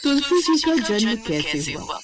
तुलसी जी का जन्म कैसे हुआ?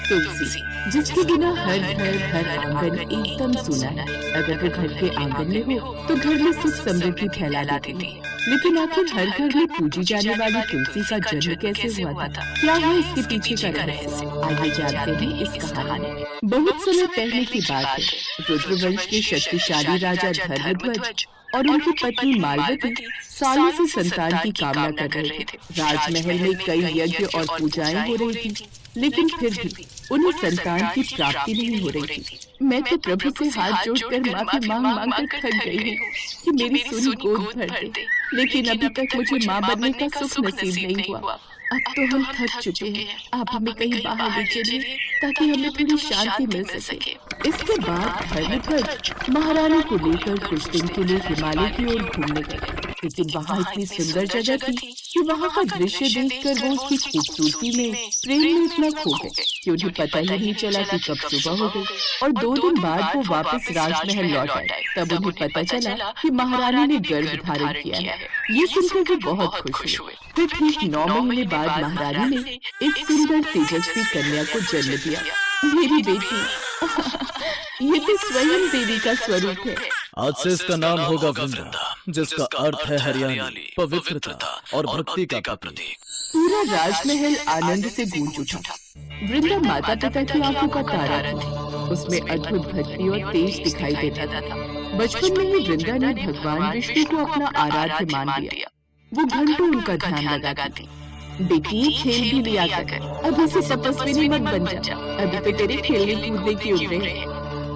तुलसी, जिसके बिना हर घर हर आंगन एकदम सूना है। अगर वो घर के आंगन में हो तो घर में सुख समृद्धि फैला देती है। लेकिन आखिर हर घर में पूजी जाने वाली तुलसी का जन्म कैसे हुआ था? क्या है इसके पीछे का रहस्य? आइए जानते हैं इस कहानी में। बहुत समय पहले की बात है। रुद्रवंश के शक्तिशाली राजा धर्मध्वज और उनकी पत्नी मालवती सालों से संतान की कामना कर रहे थे। राजमहल में कई यज्ञ और पूजाएं हो रही थी, लेकिन फिर भी उन्हें संतान की प्राप्ति नहीं हो रही थी। मैं तो प्रभु से हाथ जोड़कर माफी मांग कर थक गई हूँ कि मेरी सुनी गोद भर दे, लेकिन अभी तक मुझे माँ बनने का सुख नसीब नहीं हुआ। अब तो हम थक चुके हैं, आप हमें कहीं बाहर ले चलिए ताकि हमें थोड़ी शांति मिल सके। इसके बाद धर्मध्वज महारानी को लेकर कुछ दिन के लिए हिमालय की ओर घूमने गए, लेकिन वहाँ इतनी सुंदर जगह थी कि वहाँ का दृश्य देखकर वो उसकी खूबसूरती में प्रेम में इतना खो गए कि उन्हें पता ही नहीं चला कि कब सुबह हो गई। और 2 दिन बाद वो वापस राजमहल लौट आए। तब उन्हें पता चला कि महारानी ने गर्भ धारण किया है। ये सुनकर वो बहुत खुश हुए। फिर ठीक 9 महीने बाद महारानी ने एक सुंदर तेजस्वी कन्या को जन्म दिया। मेरी बेटी, ये तो स्वयं देवी का स्वरूप है। आज से इसका नाम होगा वृंदा, जिसका अर्थ है हरियाली, पवित्रता और भक्ति का प्रतीक। पूरा राजमहल आनंद से गूंज उठा। वृंदा माता पिता की आंखों का तारा थी। उसमें अद्भुत भक्ति और तेज दिखाई देता था। बचपन में ही वृंदा ने भगवान विष्णु को अपना आराध्य मान लिया। वो घंटों उनका ध्यान लगाती। बेटी, खेल भी लिया कर, अभी से तपस्विनी मत बन जा। अभी तो तेरे खेलने कूदने की उम्र है।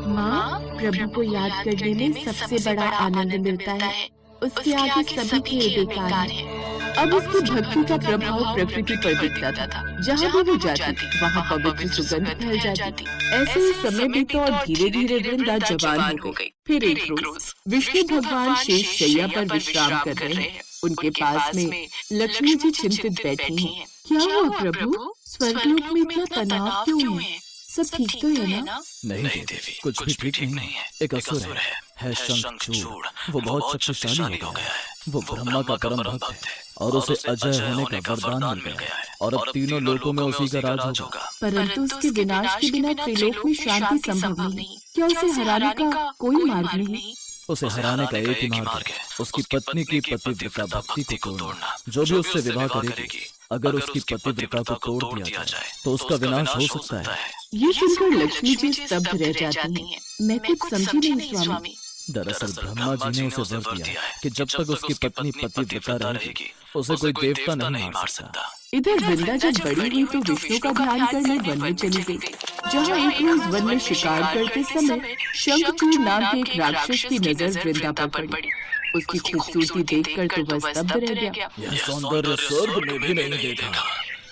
माँ, प्रभु को याद करने में सबसे बड़ा आनंद मिलता है। उसके आगे सभी खेल बेकार हैं। अब उसकी भक्ति का प्रभाव प्रकृति पर दिखता था। जहाँ भी वो जाती वहाँ पवित्र सुगंध फैल जाती। ऐसे ही समय बीता और धीरे धीरे वृंदा जवान हो गई। फिर एक रोज विष्णु भगवान शेष शैया पर विश्राम कर रहे हैं। उनके पास में लक्ष्मी जी चिंतित बैठी हैं। क्या हुआ प्रभु? स्वर्गलोक में इतना तनाव क्यों है? सब ठीक तो है ना? नहीं देवी, कुछ भी ठीक नहीं है। एक असुर है शंखचूड़। वो बहुत शक्तिशाली हो गया है। वो ब्रह्मा का परम भक्त है और उसे अजय होने का वरदान मिल गया है और अब तीनों लोकों में उसी का राज होगा। परंतु उसके विनाश के बिना त्रिलोक में शांति संभव नहीं। क्या उसे हराने का कोई मार्ग नहीं? उसे हराने का एक ही मार्ग है, उसकी पत्नी की पतिव्रता भक्ति को तोड़ना। जो भी उससे विवाह करेगी, अगर उसकी पतिव्रता को तोड़ दिया जाए तो उसका विनाश हो सकता है। ये सुनकर लक्ष्मी जी स्तब्ध रह जाती हैं। मैं कुछ समझी नहीं स्वामी। दरअसल ब्रह्मा जी ने उसे वर दिया है कि जब तक उसकी पत्नी पतिव्रता रहेगी, उसे कोई देवता नहीं मार सकता। इधर वृंदा जब बड़ी हुई तो विष्णु का ध्यान करने वन में चली गई, जहाँ एक रोज वन में शिकार करते समय शंखचूड़ नाम के एक राक्षस की नजर वृंदा पर पड़ी। उसकी खूबसूरती देखकर तो वह स्तब्ध रह गया। यह सौंदर्य स्वर्ग में भी नहीं देखा।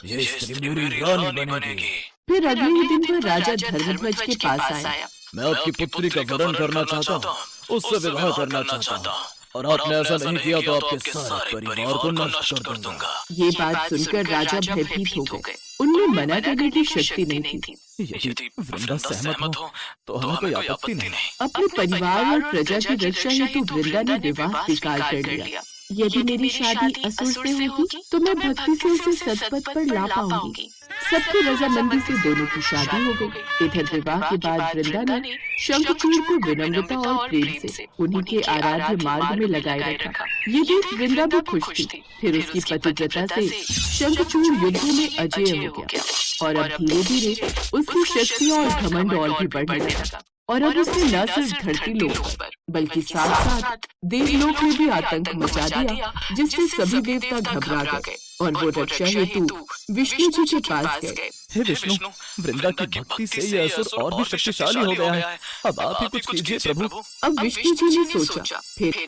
ये स्त्री मेरी रानी बनेगी। फिर अगले ही दिन वह राजा धर्मध्वज के पास आया। मैं आपकी पुत्री का वरण करना चाहता हूँ, उससे विवाह करना चाहता हूँ, और आपने ऐसा नहीं किया तो आपके सारे परिवार को नष्ट कर दूंगा। ये बात सुनकर राजा भयभीत हो गए। उनमें मना करने की शक्ति नहीं थी। यदि वृंदा सहमत हो तो हमें कोई आपत्ति नहीं। अपने परिवार और प्रजा की रक्षा हेतु वृंदा ने विवाह स्वीकार कर लिया। यदि मेरी शादी असुर से होगी तो मैं भक्ति से उसे सतपथ पर ला पाऊंगी। सबकी रजामंदी से दोनों की शादी हो गई। इधर विवाह के बाद वृंदा ने शंखचूड़ को विनम्रता और प्रेम से उन्हीं के आराध्य मार्ग में लगाए रखा। ये देख वृंदा भी खुश थी। फिर उसकी पतिव्रता से शंखचूड़ युद्धों में अजय हो गया और अब धीरे धीरे उसकी शक्ति और घमंड और भी बढ़ने लगा। और अब उसने न सिर्फ धरती लोक बल्कि साथ साथ देवलोक में भी आतंक मचा दिया, जिससे सभी देवता घबरा गए और वो रक्षा हेतु विष्णु जी के पास गए। हे विष्णु, वृंदा की भक्ति से यह असुर और भी शक्तिशाली हो गया है। अब आप ही कुछ कीजिए प्रभु। अब विष्णु जी ने सोचा। फिर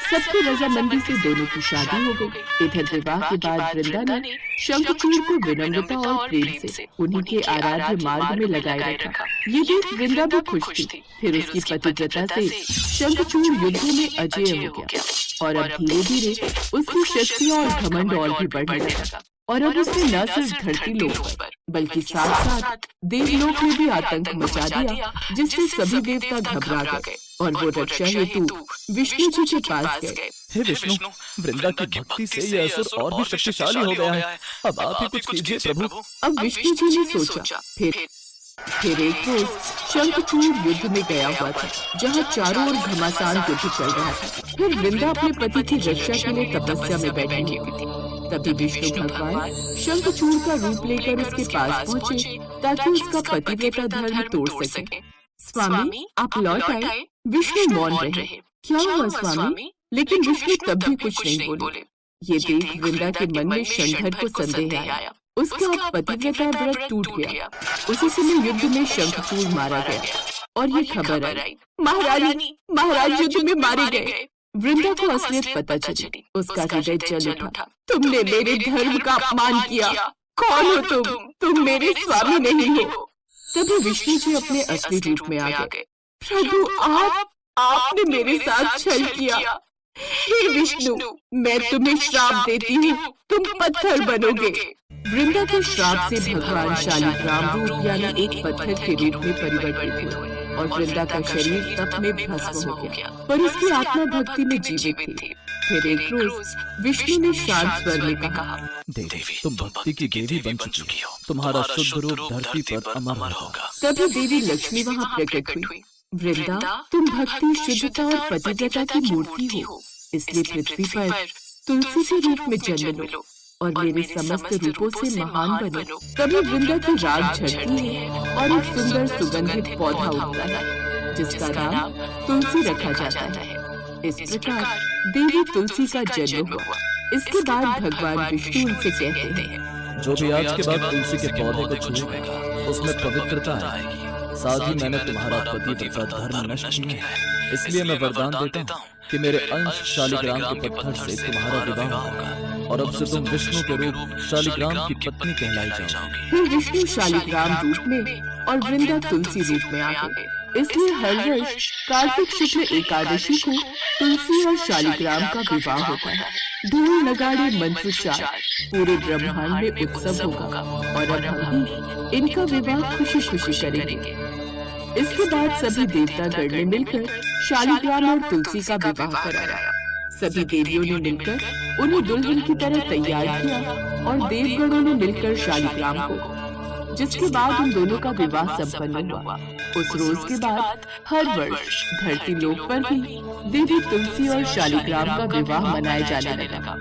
सबकी रजामंदी से दोनों की शादी हो गई। इधर विवाह के बाद वृंदा ने शंखचूड़ को विनम्रता और प्रेम से उन्हीं के आराध्य मार्ग में लगाए रखा। ये देख वृंदा भी खुश थी। फिर उसकी पतिव्रता से शंखचूड़ युद्धों में अजय हो गया और अब धीरे धीरे उसकी शक्ति और घमंड और भी बढ़ने लगा। और अब उसने न सिर्फ धरती लोक बल्कि साथ साथ देवलोक में भी आतंक मचा दिया, जिससे सभी देवता घबरा गए और वो रक्षा हेतु विष्णु जी के पास गए। हे विष्णु, वृंदा की भक्ति से ये असुर और भी शक्तिशाली हो गया है। अब आप ही कुछ कीजिए प्रभु। अब विष्णु जी ने सोचा, फिर एक रोज शंखचूड़ युद्ध में गया हुआ था, जहाँ चारों ओर घमासान युद्ध चल रहा था। फिर वृंदा अपने पति की रक्षा के लिए तपस्या में बैठी हुई थी। तभी विष्णु भगवान शंखचूड़ का रूप लेकर उसके पास पहुँचे ताकि उसका पतिव्रता धर्म तोड़ सके। स्वामी, आप लौट आए। विष्णु मौन रहे। क्या हुआ स्वामी? लेकिन विष्णु तब भी कुछ नहीं बोले। ये देख वृंदा के मन में शंकर को संदेह आया। उसका पतिव्रता व्रत टूट गया। उसी समय युद्ध में शंखचूड़ मारा गया और ये खबर आई, महाराज युद्ध में मारे गए। वृंदा को असलियत पता चली। उसका हृदय जल उठा। तुमने मेरे धर्म का अपमान किया। कौन हो तुम? तुम मेरे स्वामी नहीं हो। तभी विष्णु जी अपने असली रूप में आ गए। प्रभु, आपने मेरे साथ छल किया। हे विष्णु, मैं तुम्हें श्राप देती हूँ, तुम पत्थर बनोगे। वृंदा के श्राप से भगवान शालिग्राम रूप यानी एक पत्थर के रूप में परिवर्तित हुए और वृंदा का शरीर तप में भस्म हो गया, पर उसकी आत्मा भक्ति में जीवित थी। फिर एक रोज विष्णु ने शांत स्वर में कहा, देवी, तुम भक्ति की देवी बन चुकी हो। तुम्हारा शुद्ध रूप धरती पर अमर होगा। तभी देवी लक्ष्मी वहाँ प्रकट हुई। वृंदा, तुम भक्ति, शुद्धता और पतिव्रता की मूर्ति हो, इसलिए पृथ्वी पर तुलसी के रूप में जन्म लो और मेरे समस्त रूपों से महान बनो। तभी वृंदा की राग झड़ती है और एक सुंदर सुगंधित पौधा उगता है, जिसका नाम तुलसी रखा जाता है। इस प्रकार देवी तुलसी का जन्म हुआ। इसके बाद भगवान विष्णु उनसे कहते हैं, जो भी आज के बाद तुलसी के पौधे को छुएगा उसमें पवित्रता आएगी। साथ ही मैंने तुम्हारा पतिव्रता धर्म नष्ट किया है, इसलिए मैं वरदान देता हूँ कि मेरे अंश शालिग्राम के पत्थर से तुम्हारा विवाह होगा और अब से तुम विष्णु के रूप शालिग्राम की पत्नी कहलाई जाओगी। फिर विष्णु शालिग्राम रूप में और वृंदा तुलसी रूप में आ गए। इसलिए हर वर्ष कार्तिक शुक्ल एकादशी को तुलसी और शालिग्राम का विवाह होता है। ढोल नगाड़े मंत्रोच्चार, पूरे ब्रह्मांड में उत्सव होगा और अब हम भी इनका विवाह खुशी खुशी करेंगे। इसके बाद सभी देवता गण ने मिलकर शालिग्राम और तुलसी का विवाह कराया। सभी देवियों ने मिलकर उन्हें दुल्हन की तरह तैयार किया और देवगणों ने मिलकर शालिग्राम को, जिसके बाद उन दोनों का विवाह संपन्न हुआ। उस रोज के बाद हर वर्ष धरती लोक पर भी देवी तुलसी और शालिग्राम का विवाह मनाया जाने लगा।